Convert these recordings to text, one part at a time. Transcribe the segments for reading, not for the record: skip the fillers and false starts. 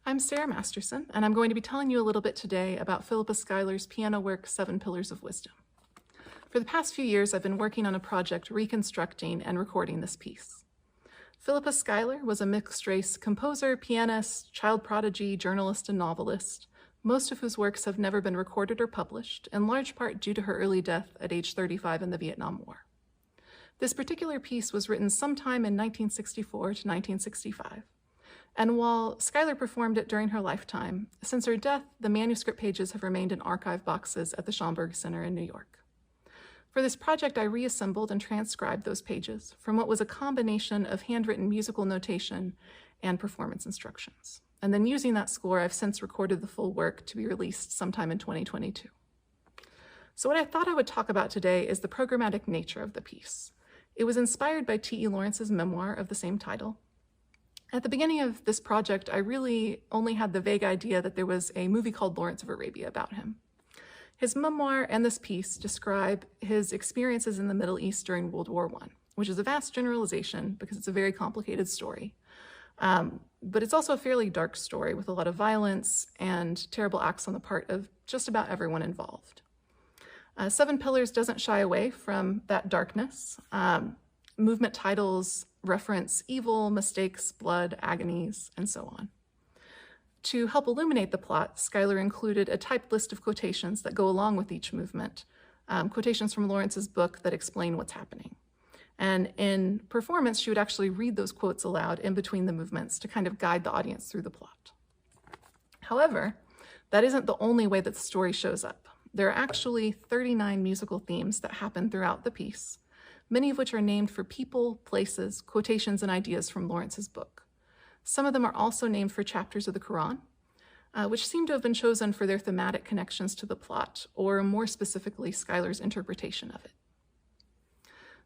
I'm Sarah Masterson, and I'm going to be telling you a little bit today about Philippa Schuyler's piano work, 7 Pillars of Wisdom. For the past few years, I've been working on a project reconstructing and recording this piece. Philippa Schuyler was a mixed-race composer, pianist, child prodigy, journalist, and novelist, most of whose works have never been recorded or published, in large part due to her early death at age 35 in the Vietnam War. This particular piece was written sometime in 1964 to 1965. And while Schuyler performed it during her lifetime, since her death, the manuscript pages have remained in archive boxes at the Schomburg Center in New York. For this project, I reassembled and transcribed those pages from what was a combination of handwritten musical notation and performance instructions. And then using that score, I've since recorded the full work to be released sometime in 2022. So what I thought I would talk about today is the programmatic nature of the piece. It was inspired by T.E. Lawrence's memoir of the same title. At the beginning of this project, I really only had the vague idea that there was a movie called Lawrence of Arabia about him. His memoir and this piece describe his experiences in the Middle East during World War I, which is a vast generalization because it's a very complicated story. But it's also a fairly dark story with a lot of violence and terrible acts on the part of just about everyone involved. 7 Pillars doesn't shy away from that darkness. Movement titles reference evil, mistakes, blood, agonies, and so on. To help illuminate the plot, Schuyler included a typed list of quotations that go along with each movement, quotations from Lawrence's book that explain what's happening. And in performance, she would actually read those quotes aloud in between the movements to kind of guide the audience through the plot. However, that isn't the only way that the story shows up. There are actually 39 musical themes that happen throughout the piece, many of which are named for people, places, quotations, and ideas from Lawrence's book. Some of them are also named for chapters of the Quran, which seem to have been chosen for their thematic connections to the plot, or more specifically, Schuyler's interpretation of it.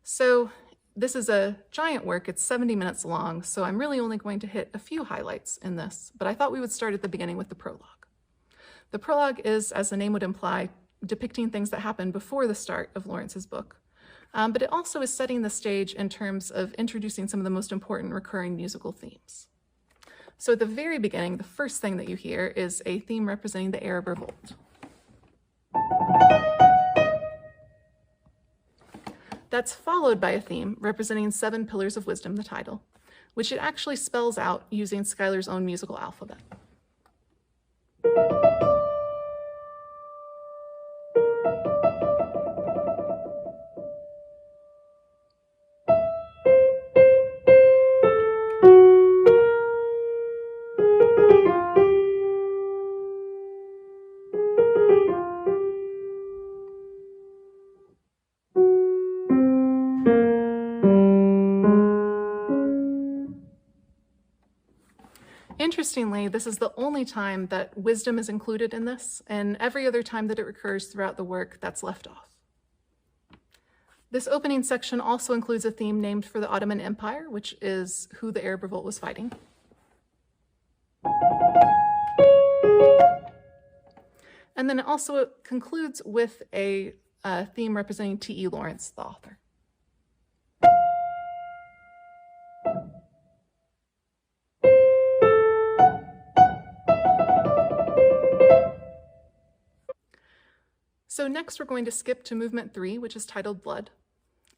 So this is a giant work. It's 70 minutes long, so I'm really only going to hit a few highlights in this, but I thought we would start at the beginning with the prologue. The prologue is, as the name would imply, depicting things that happen before the start of Lawrence's book. But it also is setting the stage in terms of introducing some of the most important recurring musical themes. So at the very beginning, the first thing that you hear is a theme representing the Arab Revolt. That's followed by a theme representing 7 Pillars of Wisdom, the title, which it actually spells out using Schuyler's own musical alphabet. Interestingly, this is the only time that wisdom is included in this, and every other time that it recurs throughout the work, that's left off. This opening section also includes a theme named for the Ottoman Empire, which is who the Arab Revolt was fighting. And then it also concludes with a theme representing T.E. Lawrence, the author. So next we're going to skip to movement 3, which is titled Blood.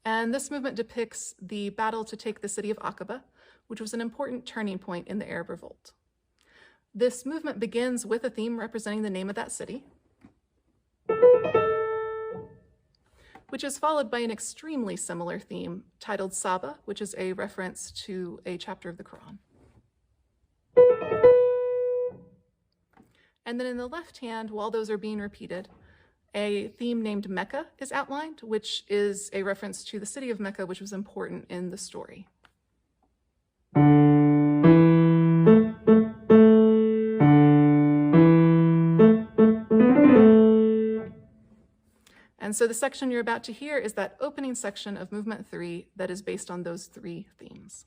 And this movement depicts the battle to take the city of Aqaba, which was an important turning point in the Arab Revolt. This movement begins with a theme representing the name of that city, which is followed by an extremely similar theme titled Saba, which is a reference to a chapter of the Quran. And then in the left hand, while those are being repeated, a theme named Mecca is outlined, which is a reference to the city of Mecca, which was important in the story. And so the section you're about to hear is that opening section of movement 3 that is based on those 3 themes.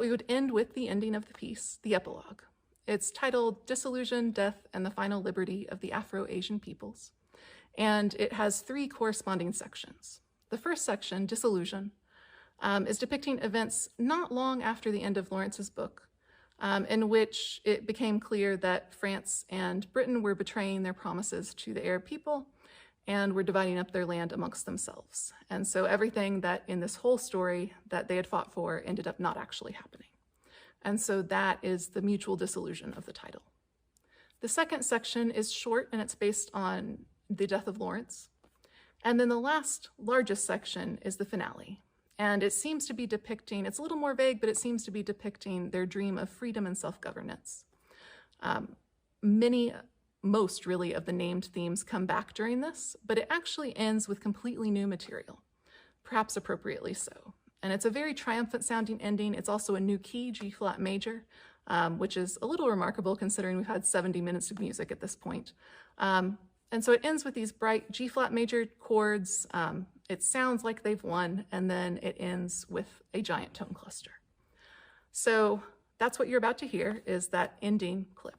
we would end with the ending of the piece, the epilogue. It's titled Disillusion, Death, and the Final Liberty of the Afro-Asian Peoples. And it has 3 corresponding sections. The first section, Disillusion, is depicting events not long after the end of Lawrence's book, in which it became clear that France and Britain were betraying their promises to the Arab people and were dividing up their land amongst themselves. And so everything that in this whole story that they had fought for ended up not actually happening. And so that is the mutual disillusion of the title. The second section is short and it's based on the death of Lawrence. And then the last largest section is the finale. And it seems to be depicting, it's a little more vague, but it seems to be depicting their dream of freedom and self-governance. Most really of the named themes come back during this, but it actually ends with completely new material, perhaps appropriately so. And it's a very triumphant sounding ending. It's also a new key, G-flat major, which is a little remarkable considering we've had 70 minutes of music at this point. And so it ends with these bright G-flat major chords. It sounds like they've won, and then it ends with a giant tone cluster. So that's what you're about to hear, is that ending clip.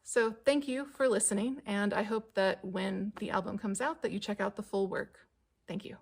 So thank you for listening, and I hope that when the album comes out that you check out the full work. Thank you.